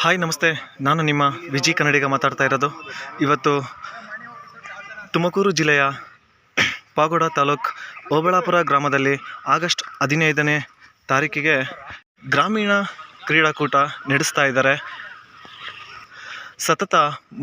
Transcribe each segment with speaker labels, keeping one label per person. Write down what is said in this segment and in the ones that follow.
Speaker 1: Hi ನಮಸ್ತೆ, ನಾನು ನಿಮ್ಮ ವಿಜಿ ಕನ್ನಡಿಗ ಮಾತಾಡ್ತಾ ಇರೋದು. ಇವತ್ತು ತುಮಕೂರು ಜಿಲ್ಲೆಯ ಪಾಗೋಡ ತಾಲೂಕು ಓಬಳಾಪುರ ಗ್ರಾಮದಲ್ಲಿ ಆಗಸ್ಟ್ 15ನೇ ತಾರೀಕಿಗೆ ಗ್ರಾಮೀಣ ಕ್ರೀಡಾಕೂಟ ನಡೆಸ್ತಾ ಇದ್ದಾರೆ. ಸತತ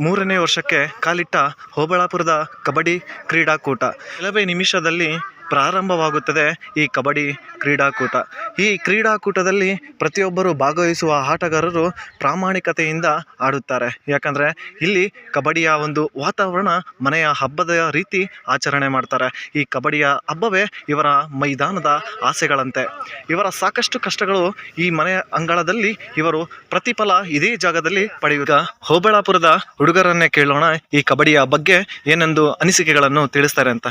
Speaker 1: 3ನೇ ವರ್ಷಕ್ಕೆ ಕಾಲಿಟ್ಟ ಓಬಳಾಪುರದ ಕಬಡ್ಡಿ ಕ್ರೀಡಾಕೂಟ ಕೆಲವೇ ನಿಮಿಷದಲ್ಲಿ ಪ್ರಾರಂಭವಾಗುತ್ತದೆ. ಈ ಕಬಡ್ಡಿ ಕ್ರೀಡಾಕೂಟ, ಈ ಕ್ರೀಡಾಕೂಟದಲ್ಲಿ ಪ್ರತಿಯೊಬ್ಬರು ಭಾಗವಹಿಸುವ ಆಟಗಾರರು ಪ್ರಾಮಾಣಿಕತೆಯಿಂದ ಆಡುತ್ತಾರೆ. ಯಾಕಂದರೆ ಇಲ್ಲಿ ಕಬಡ್ಡಿಯ ಒಂದು ವಾತಾವರಣ ಮನೆಯ ಹಬ್ಬದ ರೀತಿ ಆಚರಣೆ ಮಾಡ್ತಾರೆ. ಈ ಕಬಡ್ಡಿಯ ಹಬ್ಬವೇ ಇವರ ಮೈದಾನದ ಆಸೆಗಳಂತೆ. ಇವರ ಸಾಕಷ್ಟು ಕಷ್ಟಗಳು ಈ ಮನೆಯ ಅಂಗಳದಲ್ಲಿ ಇವರು ಪ್ರತಿಫಲ ಇದೇ ಜಾಗದಲ್ಲಿ ಪಡೆಯುವ. ಓಬಳಾಪುರದ ಹುಡುಗರನ್ನೇ ಕೇಳೋಣ ಈ ಕಬಡ್ಡಿಯ ಬಗ್ಗೆ ಏನೆಂದು ಅನಿಸಿಕೆಗಳನ್ನು ತಿಳಿಸ್ತಾರೆ ಅಂತ.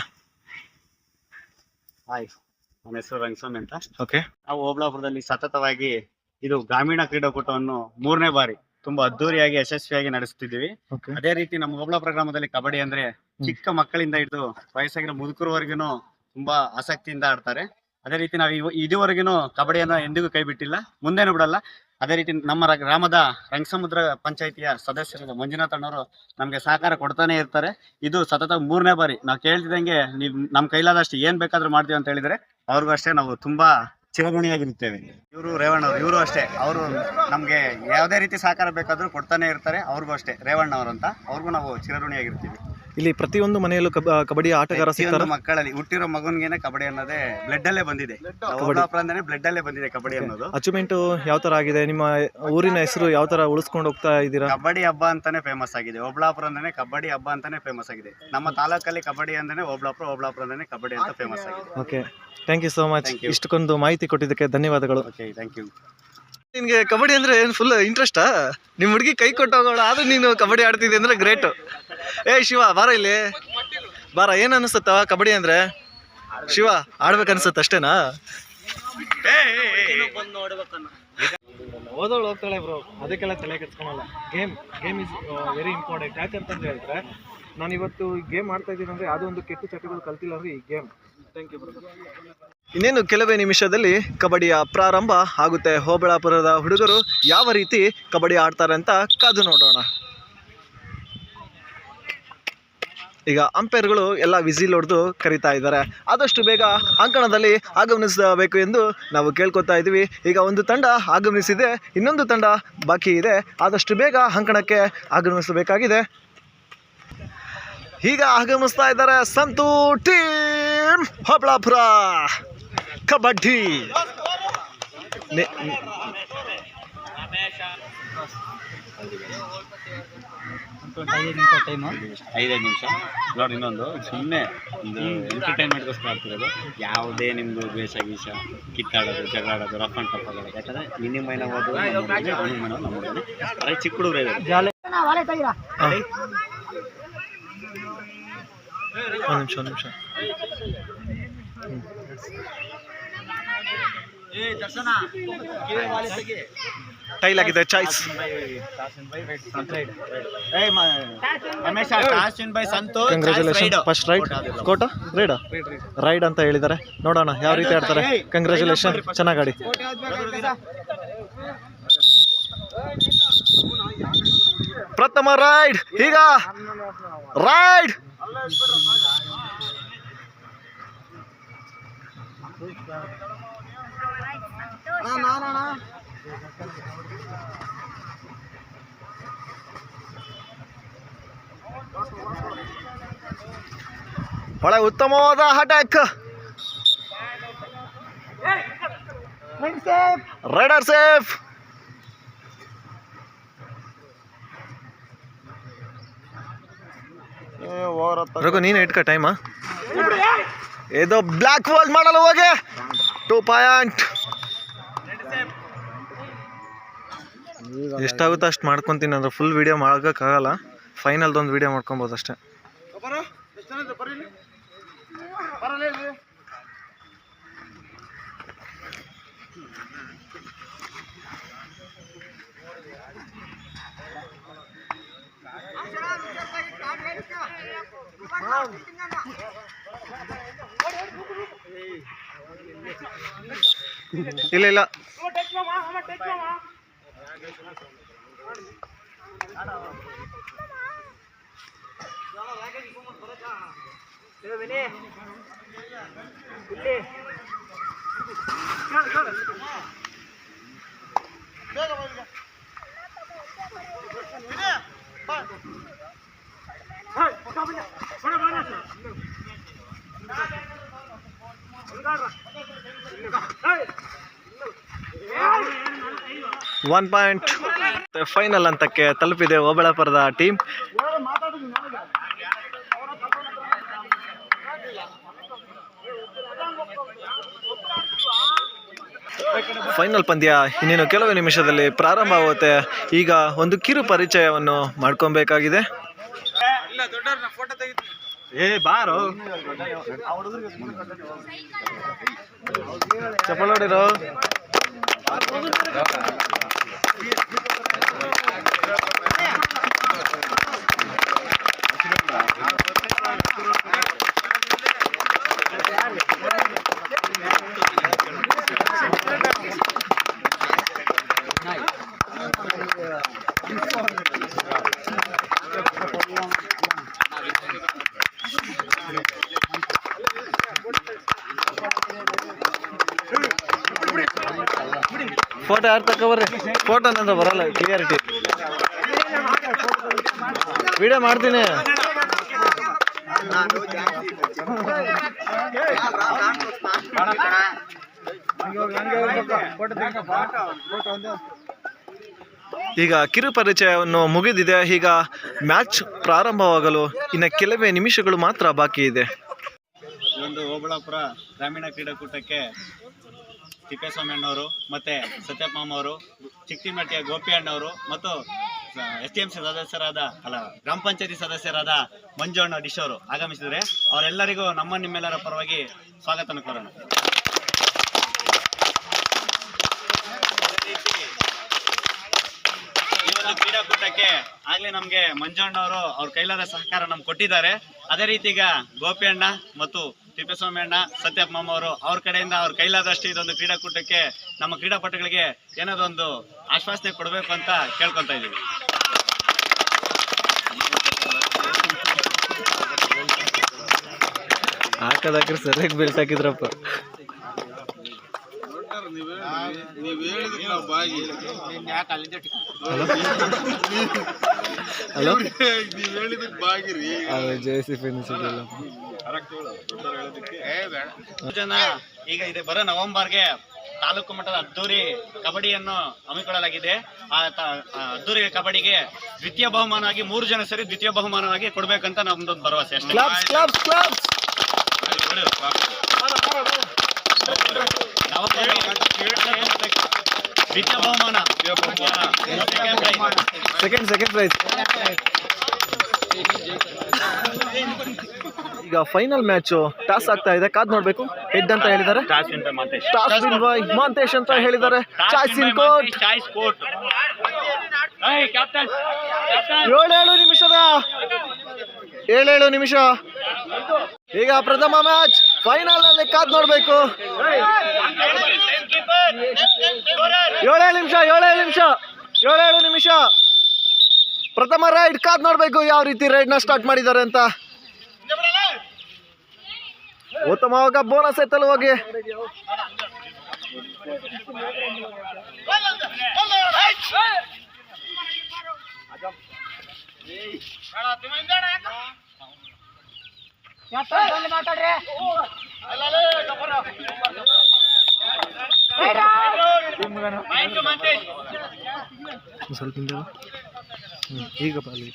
Speaker 2: ಹಾಯ್, ನನ್ನ ಹೆಸರು ರಂಗಸ್ವಾಮಿ ಅಂತ.
Speaker 1: ಓಕೆ,
Speaker 2: ನಾವು ಓಬಳಾಪುರದಲ್ಲಿ ಸತತವಾಗಿ ಇದು ಗ್ರಾಮೀಣ ಕ್ರೀಡಾಕೂಟವನ್ನು 3ನೇ ಬಾರಿ ತುಂಬಾ ಅದ್ದೂರಿಯಾಗಿ ಯಶಸ್ವಿಯಾಗಿ ನಡೆಸುತ್ತಿದ್ದೀವಿ. ಅದೇ ರೀತಿ ನಮ್ಮ ಓಬಳಾಪುರ ಗ್ರಾಮದಲ್ಲಿ ಕಬಡ್ಡಿ ಅಂದ್ರೆ ಚಿಕ್ಕ ಮಕ್ಕಳಿಂದ ಹಿಡಿದು ವಯಸ್ಸಾಗಿರೋ ಮುದುಕರವರೆಗೂ ತುಂಬಾ ಆಸಕ್ತಿಯಿಂದ ಆಡ್ತಾರೆ. ಅದೇ ರೀತಿ ನಾವು ಇದುವರೆಗೂ ಕಬಡ್ಡಿಯನ್ನು ಎಂದಿಗೂ ಕೈ ಬಿಟ್ಟಿಲ್ಲ, ಮುಂದೇನು ಬಿಡಲ್ಲ. ಅದೇ ರೀತಿ ನಮ್ಮ ಗ್ರಾಮದ ರಂಗಸಮುದ್ರ ಪಂಚಾಯಿತಿಯ ಸದಸ್ಯರಾದ ಮಂಜುನಾಥ್ ಅಣ್ಣವರು ನಮಗೆ ಸಹಕಾರ ಕೊಡ್ತಾನೆ ಇರ್ತಾರೆ. ಇದು ಸತತ 3ನೇ ಬಾರಿ. ನಾವು ಕೇಳ್ತಿದ್ದಂಗೆ ನೀವು ನಮ್ಮ ಕೈಲಾದಷ್ಟು ಏನ್ ಬೇಕಾದ್ರೂ ಮಾಡ್ತೀವಿ ಅಂತ ಹೇಳಿದ್ರೆ ಅವ್ರಿಗೂ ಅಷ್ಟೇ ನಾವು ತುಂಬಾ ಚಿರಋಣಿಯಾಗಿರುತ್ತೇವೆ. ಇವರು ರೇವಣ್ಣ ಅವರು, ಇವರು ಅಷ್ಟೇ, ಅವರು ನಮ್ಗೆ ಯಾವುದೇ ರೀತಿ ಸಹಕಾರ ಬೇಕಾದ್ರೂ ಕೊಡ್ತಾನೆ ಇರ್ತಾರೆ. ಅವ್ರಿಗೂ ಅಷ್ಟೇ, ರೇವಣ್ಣ ಅವರು ಅಂತ, ಅವ್ರಿಗೂ ನಾವು ಚಿರಋಣಿಯಾಗಿರ್ತೀವಿ.
Speaker 1: ಇಲ್ಲಿ ಪ್ರತಿಯೊಂದು ಮನೆಯಲ್ಲೂ ಕಬಡ್ಡಿ ಆಟಗಾರ ಸಿಗ್ತಾರೆ.
Speaker 2: ಮಕ್ಕಳಲ್ಲಿ ಹುಟ್ಟಿರೋ ಮಗನ್ಗೆ ಕಬಡ್ಡಿ ಅನ್ನೋದೇ ಬ್ಲಡ್ ಅಲ್ಲೇ ಬಂದಿದೆ. ಓಬಳಾಪುರ ಅಂದ್ರೆ ಬ್ಲಡ್ ಅಲ್ಲೇ ಬಂದಿದೆ ಕಬಡ್ಡಿ ಅನ್ನೋದು.
Speaker 1: ಅಚೀವ್ಮೆಂಟ್ ಯಾವ ತರ ಆಗಿದೆ? ನಿಮ್ಮ ಊರಿನ ಹೆಸರು ಯಾವ ತರ ಉಳಿಸ್ಕೊಂಡು ಹೋಗ್ತಾ ಇದ್ದೀರಾ?
Speaker 2: ಕಬಡ್ಡಿ ಹಬ್ಬ ಅಂತಾನೆ ಫೇಮಸ್ ಆಗಿದೆ. ಓಬಳಾಪುರ ಅಂದ್ರೆ ಕಬಡ್ಡಿ ಹಬ್ಬ ಅಂತಾನೆ ಫೇಮಸ್ ಆಗಿದೆ. ನಮ್ಮ ತಾಲೂಕಲ್ಲಿ ಕಬಡ್ಡಿ ಅಂದ್ರೆ ಓಬಳಾಪುರ, ಓಬಳಾಪುರ ಅಂದ್ರೆ ಕಬಡ್ಡಿ ಅಂತ ಫೇಮಸ್ ಆಗಿದೆ.
Speaker 1: Okay, thank you so much. ಇಷ್ಟಕ್ಕೊಂದು ಮಾಹಿತಿ ಕೊಟ್ಟಿದ್ದಕ್ಕೆ ಧನ್ಯವಾದಗಳು.
Speaker 2: Okay, thank you.
Speaker 1: ನಿನ್ಗೆ ಕಬಡ್ಡಿ ಅಂದ್ರೆ ಏನು ಫುಲ್ ಇಂಟ್ರೆಸ್ಟಾ? ನಿಮ್ಮ ಹುಡುಗಿ ಕೈ ಕೊಟ್ಟೋಗೋಣ ಆದ್ರೂ ನೀನು ಕಬಡ್ಡಿ ಆಡ್ತಿದ್ದೆ ಅಂದ್ರೆ ಗ್ರೇಟ್. ಶಿವ ಬಾರ ಇಲ್ಲಿ ಬಾರ. ಏನ್ ಅನಿಸುತ್ತ ಕಬಡ್ಡಿ ಅಂದ್ರೆ? ಶಿವ ಆಡ್ಬೇಕು ಅನ್ಸುತ್ತ ಅಷ್ಟೇನಾ? ಓದೋಳು ಹೋಗ್ತಾಳೆ ಬ್ರೋ, ಅದಕ್ಕೆಲ್ಲ ತಲೆ ಕೆಡ್ಸ್ಕೊಳಲ್ಲ. Game is very important. ಯಾಕಂತಂತ ಹೇಳಿದ್ರೆ ನಾನು ಇವತ್ತು ಗೇಮ್ ಆಡ್ತಾ ಇದ್ದೀನಿ ಅಂದ್ರೆ ಯಾವುದೋ ಒಂದು ಕೆಟ್ಟ ಚಟಗಳು ಕಲ್ತಿಲ್ಲ ಅಂದ್ರೆ ಈ ಗೇಮ್. Thank you bro. ಇನ್ನೇನು ಕೆಲವೇ ನಿಮಿಷದಲ್ಲಿ ಕಬಡ್ಡಿಯ ಪ್ರಾರಂಭ ಆಗುತ್ತೆ. ಓಬಳಾಪುರದ ಹುಡುಗರು ಯಾವ ರೀತಿ ಕಬಡ್ಡಿ ಆಡ್ತಾರೆ ಅಂತ ಕಾದು ನೋಡೋಣ. ಈಗ ಅಂಪೈರ್ಗಳು ಎಲ್ಲ ವಿಸಿಲ್ ಹೊಡೆದು ಕರೀತಾ ಇದ್ದಾರೆ. ಆದಷ್ಟು ಬೇಗ ಅಂಕಣದಲ್ಲಿ ಆಗಮನಿಸಬೇಕು ಎಂದು ನಾವು ಕೇಳ್ಕೊತಾ ಇದ್ದೀವಿ. ಈಗ ಒಂದು ತಂಡ ಆಗಮನಿಸಿದೆ, ಇನ್ನೊಂದು ತಂಡ ಬಾಕಿ ಇದೆ. ಆದಷ್ಟು ಬೇಗ ಅಂಕಣಕ್ಕೆ ಆಗಮನಿಸಬೇಕಾಗಿದೆ. ಈಗ ಆಗಮಿಸ್ತಾ ಇದ್ದಾರೆ ಸಂತು ಟೀಮ್ ಓಬಳಾಪುರ ಕಬಡ್ಡಿ.
Speaker 2: 5 ನಿಮಿಷ ನೋಡಿ. ಇನ್ನೊಂದು ಸುಮ್ಮನೆ ಒಂದು ಎಂಟರ್ಟೈನ್ಮೆಂಟ್ಗೋಸ್ಕರ ಆಗ್ತಿರೋದು. ಯಾವುದೇ ನಿಮ್ದು ದ್ವೇಷ ಗೀಷ, ಕಿತ್ತಾಡೋದು, ಜಗಳಾಡೋದು, ರಫ್ ಅಂಡ್ ಟಫ್ ಆಗೋದು. ಯಾಕಂದ್ರೆ ನಿನ್ನ ಮೈನ ಓದೋದು ಚಿಕ್ಕ ಹುಡುಗರು ಇದ್ದಾರೆ.
Speaker 1: ಒಂದು ನಿಮಿಷ ಟೈಲ್ ಆಗಿದೆ. Choice congratulation. ಫಸ್ಟ್ ರೈಡ್ ಅಂತ ಹೇಳಿದ್ದಾರೆ. ನೋಡೋಣ ಯಾವ ರೀತಿ ಆಡ್ತಾರೆ. ಕಂಗ್ರ್ಯಾಚುಲೇಷನ್, ಚೆನ್ನಾಗಿ ಆಡಿ. ಪ್ರಥಮ ರೈಡ್. ಈಗ ರೈಡ್ ಒಳ್ಳೆ ಉತ್ತಮವಾದ ಅಟ್ಯಾಕ್. Rider safe. ರಘು ನೀನು ಇಟ್ಕ ಟೈಮಾ. ಇದು ಬ್ಲ್ಯಾಕ್ ವಾಲ್ ಮಾಡಲು ಹೋಗಿ 2 ಪಾಯಿಂಟ್. ಎಷ್ಟಾಗುತ್ತೋ ಅಷ್ಟು ಮಾಡ್ಕೊತೀನಿ. ಅಂದ್ರೆ ಫುಲ್ ವಿಡಿಯೋ ಮಾಡೋಕ್ಕಾಗಲ್ಲ, ಫೈನಲ್ದೊಂದು ವಿಡಿಯೋ ಮಾಡ್ಕೊಬೋದು ಅಷ್ಟೇ. ಇಲ್ಲ ಒನ್ ಪಾಯಿಂಟ್ ಫೈನಲ್ ಹಂತಕ್ಕೆ ತಲುಪಿದೆ ಓಬಳಾಪುರದ ಟೀಮ್. ಫೈನಲ್ ಪಂದ್ಯ ಇನ್ನೇನು ಕೆಲವು ನಿಮಿಷದಲ್ಲಿ ಪ್ರಾರಂಭ ಆಗುತ್ತೆ. ಈಗ ಒಂದು ಕಿರು ಪರಿಚಯವನ್ನು ಮಾಡ್ಕೊಬೇಕಾಗಿದೆ. ಬಾರೋ ಚಪ್ಪಲ್ ನೋಡಿರೋ. ಫೋಟೋ ಯಾರು ತಗೋಬರ್ರಿ. ಫೋಟೋ ನಂದ್ರೆ ಬರಲ್ಲ, ಕ್ಲಿಯರಿಟಿ. ವಿಡಿಯೋ ಮಾಡ್ತೀನಿ. ಈಗ ಕಿರು ಪರಿಚಯವನ್ನು ಮುಗಿದಿದೆ. ಈಗ ಮ್ಯಾಚ್ ಪ್ರಾರಂಭವಾಗಲು ಇನ್ನು ಕೆಲವೇ ನಿಮಿಷಗಳು ಮಾತ್ರ ಬಾಕಿ ಇದೆ.
Speaker 2: ಈ ಒಂದು ಓಬಳಾಪುರ ಗ್ರಾಮೀಣ ಕ್ರೀಡಾಕೂಟಕ್ಕೆ ತಿಪ್ಪೇಸ್ವಾಮಿ ಅಣ್ಣವರು ಮತ್ತೆ ಸತ್ಯಪ್ಪ ಮಾಮ ಅವರು, ಚಿಕ್ಕತಿಮಟ್ಟಿಯ ಗೋಪಿ ಅಣ್ಣವರು ಮತ್ತು STMC ಸದಸ್ಯರಾದ ಗ್ರಾಮ ಪಂಚಾಯತಿ ಸದಸ್ಯರಾದ ಮಂಜು ಅಣ್ಣ ಡಿಶ್ ಅವರು ಆಗಮಿಸಿದರೆ ಅವರೆಲ್ಲರಿಗೂ ನಿಮ್ಮೆಲ್ಲರ ಪರವಾಗಿ ಸ್ವಾಗತ ಕೋರೋಣ. ಕ್ರೀಡಾಕೂಟಕ್ಕೆ ಆಗ್ಲೇ ನಮ್ಗೆ ಮಂಜಣ್ಣವರು ಅವ್ರ ಕೈಲಾದ ಸಹಕಾರ ನಮ್ಗೆ ಕೊಟ್ಟಿದ್ದಾರೆ. ಅದೇ ರೀತಿ ಈಗ ಗೋಪಿ ಅಣ್ಣ ಮತ್ತು ತಿಪ್ಪೇಸ್ವಾಮಿ ಅಣ್ಣ, ಸತ್ಯಪ್ಪ ಮಾಮ ಅವರು ಅವ್ರ ಕಡೆಯಿಂದ ಅವ್ರ ಕೈಲಾದಷ್ಟು ಇದೊಂದು ಕ್ರೀಡಾಕೂಟಕ್ಕೆ ನಮ್ಮ ಕ್ರೀಡಾಪಟುಗಳಿಗೆ ಏನಾದೊಂದು ಆಶ್ವಾಸನೆ ಕೊಡಬೇಕು ಅಂತ ಕೇಳ್ಕೊಂತ ಇದ್ದೀವಿ.
Speaker 1: ಹಾಕದಾಕ್ರೆ ಸರಿಯಾಗಿ ಬೆಲ್ಟ್ ಹಾಕಿದ್ರಪ್ಪ. ಹಲೋ
Speaker 2: ಜನ ಈಗ ಇದೆ ಬರೋ ನವೆಂಬರ್ಗೆ ತಾಲೂಕು ಮಟ್ಟದ ಅದ್ದೂರಿ ಕಬಡ್ಡಿಯನ್ನು ಹಮ್ಮಿಕೊಳ್ಳಲಾಗಿದೆ. ಆ ಅದ್ದೂರಿ ಕಬಡ್ಡಿಗೆ ದ್ವಿತೀಯ ಬಹುಮಾನವಾಗಿ 3 ಜನ ಸೇರಿ ದ್ವಿತೀಯ ಬಹುಮಾನವಾಗಿ ಕೊಡ್ಬೇಕಂತ ನಮ್ದೊಂದು ಭರವಸೆ ಅಷ್ಟೇ. ದ್ವಿತೀಯ ಬಹುಮಾನ
Speaker 1: ಸೆಕೆಂಡ್ ಪ್ರೈಸ್. ಈಗ ಫೈನಲ್ ಮ್ಯಾಚ್ ಟಾಸ್ ಆಗ್ತಾ ಇದೆ, ಕಾದ್ ನೋಡ್ಬೇಕು. ಹೆಡ್ ಅಂತ ಹೇಳಿದ್ದಾರೆ, ಮಾಂತೇಶ್ ಅಂತ ಹೇಳಿದ್ದಾರೆ. Choice in court. 7 ನಿಮಿಷ ಈಗ ಪ್ರಥಮ ಮ್ಯಾಚ್ ಫೈನಲ್ ನಲ್ಲಿ ಕಾದ್ ನೋಡ್ಬೇಕು. 7 ನಿಮಿಷ ಪ್ರಥಮ ರೈಡ್. ಕಾದ್ ನೋಡ್ಬೇಕು ಯಾವ ರೀತಿ ರೈಡ್ ನ ಸ್ಟಾರ್ಟ್ ಮಾಡಿದ್ದಾರೆ ಅಂತ. ಉತ್ತಮವಾಗ ಬೋನಸ್ ಎತ್ತಲು ಹೋಗಿ ಸ್ವಲ್ಪ ಈಗ ಪಾಲಿ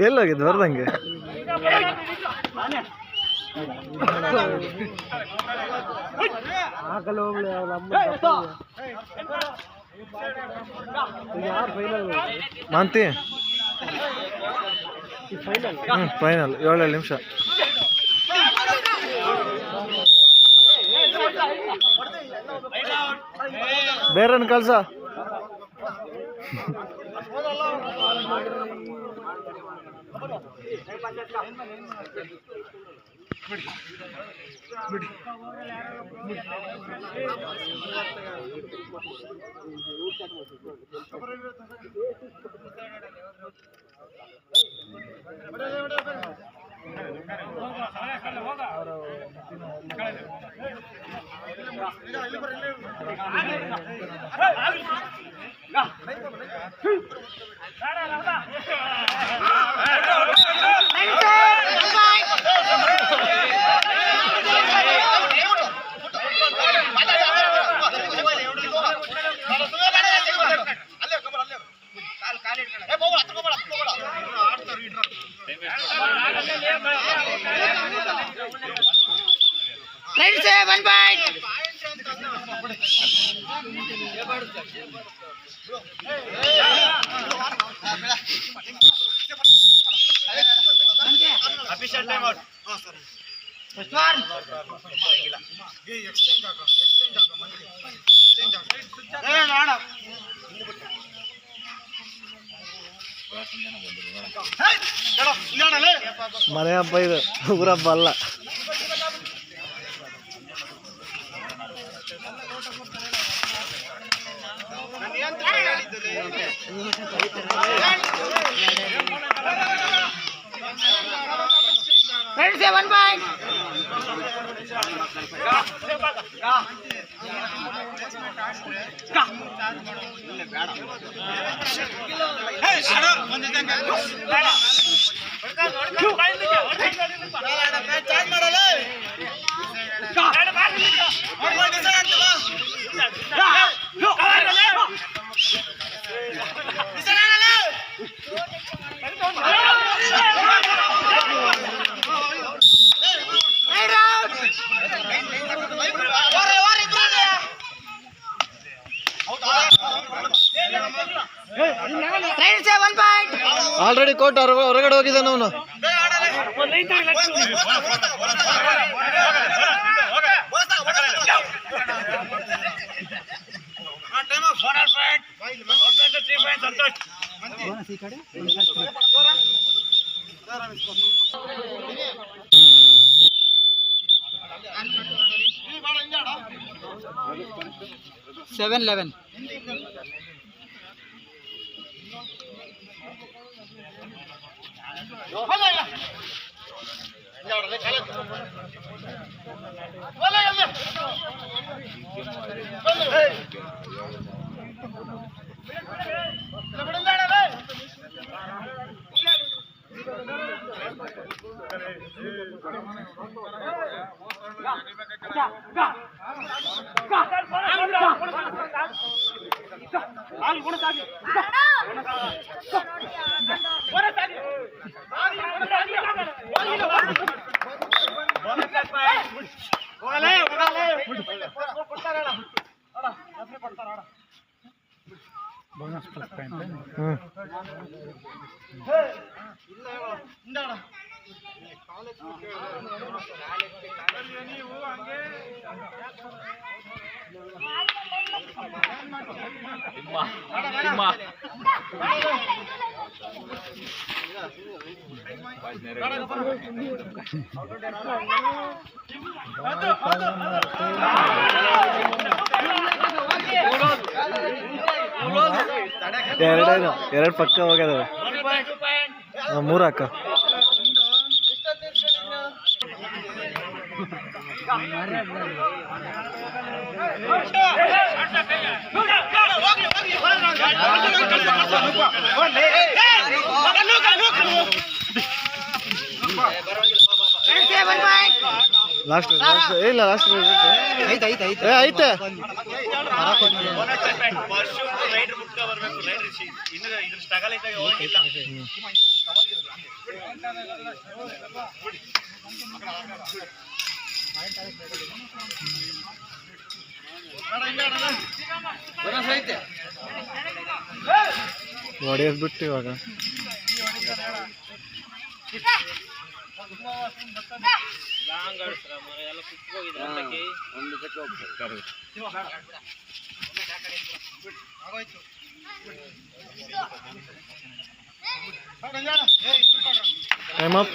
Speaker 1: ಎಲ್ಲೋಗಿದ್ದು ಬರ್ದಂಗೆ ಮಾಂತಿ ಫೈನಲ್ 7 ನಿಮಿಷ. ಬೇರೆ ಕಳ್ಸ.
Speaker 2: Official time out. First one.
Speaker 1: ಮನೆ ಹಬ್ಬ ಇದು, ಊರ ಹಬ್ಬ ಅಲ್ಲ.
Speaker 3: One point.
Speaker 1: ಆಲ್ರೆಡಿ ಕೋಟ್ ಹೊರಗಡೆ ಹೋಗಿದ್ದಾನೆ ಅವನು.
Speaker 3: Seven 11.
Speaker 1: ಎರಡು ಪಕ್ಕ ಹೋಗ್ಯದವ. ಮೂರು ಹಾಕ. ಲಾಸ್ಟ್ ಇಲ್ಲ ಲಾಸ್ಟ್ ಐತೆ. ಹೊಡೆಯೋದು ಬಿಟ್ಟು ಇವಾಗ time up.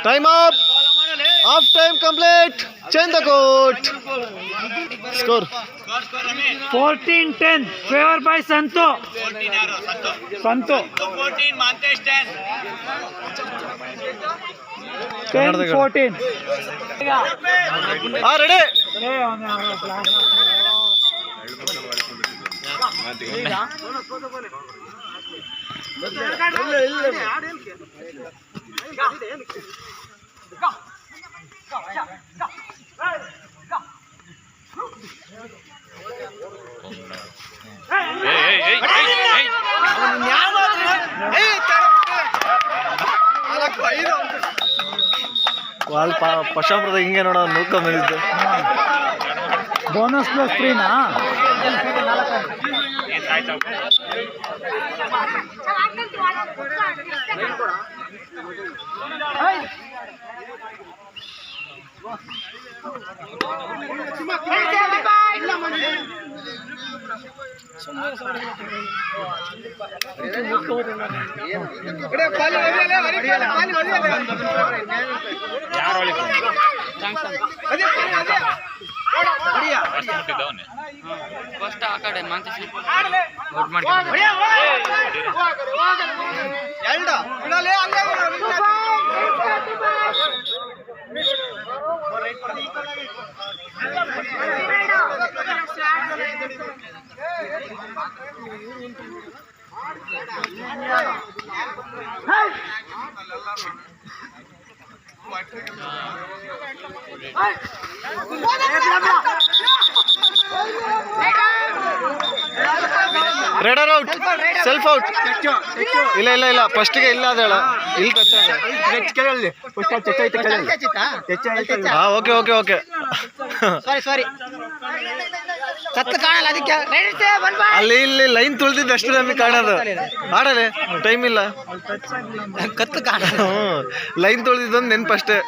Speaker 1: Time up. Half time complete. Change the court. Score
Speaker 3: 14-10 favour by Santu.
Speaker 2: 14 Mantesh 10.
Speaker 3: 10-14.
Speaker 1: Ready. ವಾಲ್ ಪಶಾಪುರದ ಹಿಂಗೆ ನೋಡೋ ನೂಕ ಬಂದಿದ್ದು.
Speaker 3: Bonus plus 3ನಾ?
Speaker 4: ಫಸ್ಟ್ ಆ ಕಡೆ Mantesh
Speaker 1: raider out. Self out. ಇಲ್ಲ ಇಲ್ಲ ಇಲ್ಲ ಫಸ್ಟಿಗೆ ಇಲ್ಲ ಅದೇಳ ಇಲ್ಲಿ touch. Okay okay okay.
Speaker 3: Sorry ಕತ್ತು ಕಾಣಲ್ಲ ಅದಕ್ಕೆ.
Speaker 1: ಅಲ್ಲಿ ಇಲ್ಲಿ ಲೈನ್ ತುಳಿದಿದ್ದು ಅಷ್ಟು ನಮಗೆ ಕಾಣೋದು. ಆಡಲೆ ಟೈಮ್ ಇಲ್ಲ.
Speaker 3: ಕತ್ತು ಕಾಣಲ್ಲ.
Speaker 1: ಲೈನ್ ತುಳಿದಿದ್ದೊಂದು ನೆನ್ಪು ಅಷ್ಟೇ.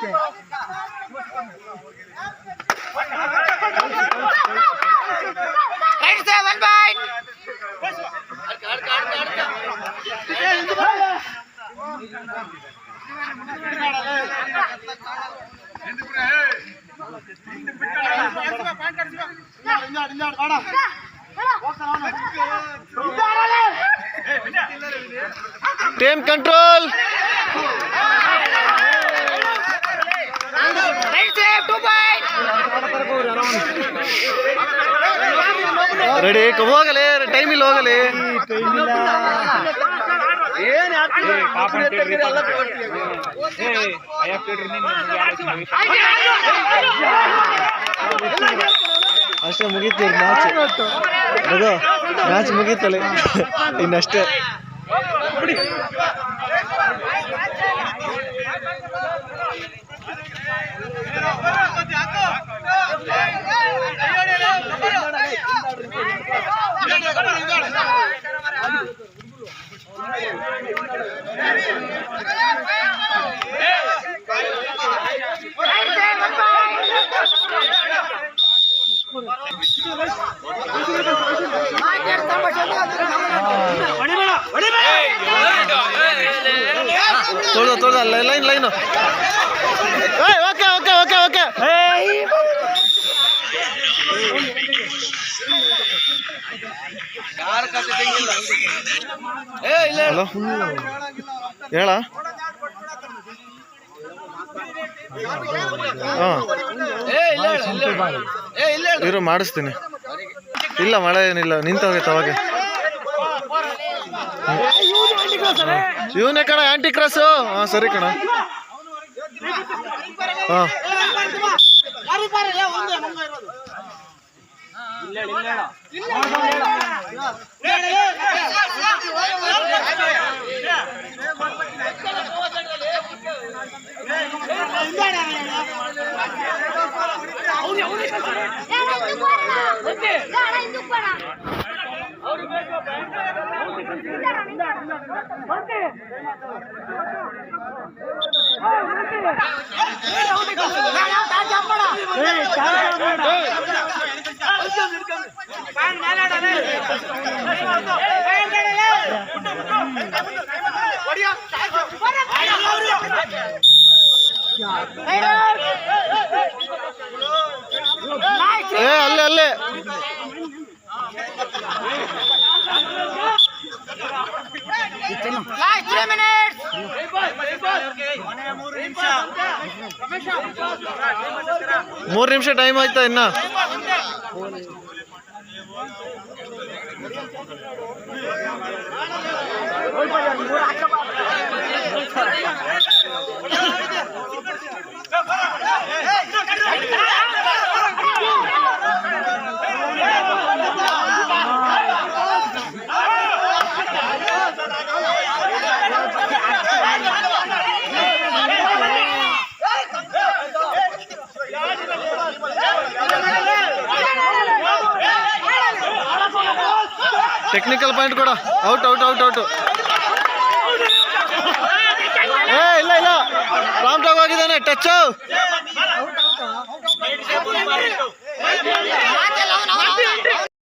Speaker 1: Team control. ರೆಡಿ ಹೋಗಲೇ. ಟೈಮ್ ಇಲ್ಲ ಹೋಗಲಿ. ಅಷ್ಟೇ ಮುಗೀತು ಮ್ಯಾಚ್. ಅದು ಮ್ಯಾಚ್ ಮುಗೀತಲ್ಲ ಇನ್ನಷ್ಟೇ. Line line. Okay okay okay okay. Hello ಹೇಳ. ಹಾಂ ಇರು ಮಾಡಿಸ್ತೀನಿ. ಇಲ್ಲ ಮಳೆ ಏನಿಲ್ಲ, ನಿಂತೋಗೈತೆ ಅವಾಗೆ. ಇವನೇ ಕಣ ಆಂಟಿ ಕ್ರಾಸು. ಹಾಂ ಸರಿ ಕಣ. ಹಾಂ ಅಲ್ಲೇ ಅಲ್ಲೇ. ಮೂರು ನಿಮಿಷ ಟೈಮ್ ಆಯ್ತಾ ಇನ್ನ. ಟೆಕ್ನಿಕಲ್ ಪಾಯಿಂಟ್ ಕೂಡ. Out out out out. ಇಲ್ಲ ಇಲ್ಲ, ರಾಮ್ ಟಾಗ್ ಆಗಿದ್ದಾನೆ. ಟಚ್.